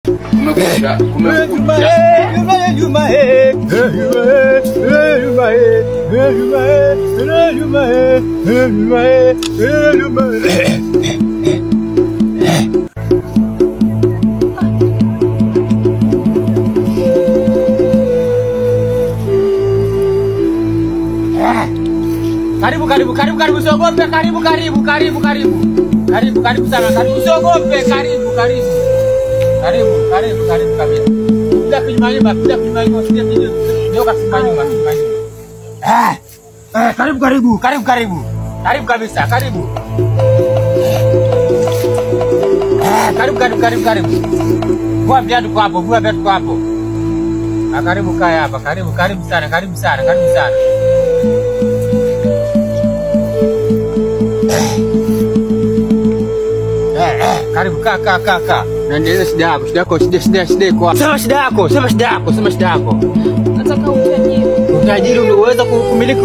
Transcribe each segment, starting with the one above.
Kumekucha. Karibu usiogope, karibu sana, karibu usiogope, karibu kabisa. Bila kunyuma usiye video. Ndio kasimama nyuma. Karibu kabisa, karibu. Karibu. Vua viatu hapo. Karibu kaya hapa, karibu sana. Karibu kaka. Naendeleza shida yako kwa. Sema shida yako. Nataka utajiri. Utajiri unaweza kumiliki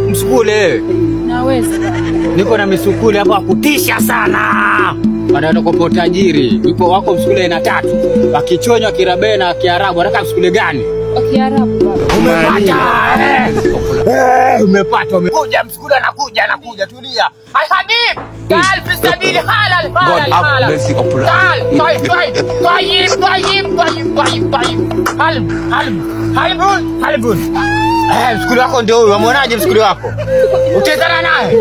msukule? Naweza. Niko na misukule hapa kutisha sana. Wanaenda kwa utajiri. Yupo wako msukule aina 3. Wakichonywa, Kirabe na Kiarabu. Unataka msukule gani? Wa Kiarabu. Umepata. Umekuja msukule anakuja. Tulia. Hai Habib. تعال في السبيل حلال. تعال. طيب. Msukule wako ndio huyo. Umeonaje msukule wako? Utezana naye.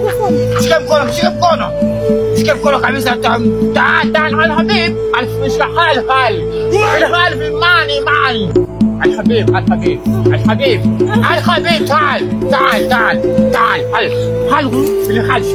Shika mkono kabisa. تعال على الحبيب. الحال بالماني. الحبيب تعال هل في الخلف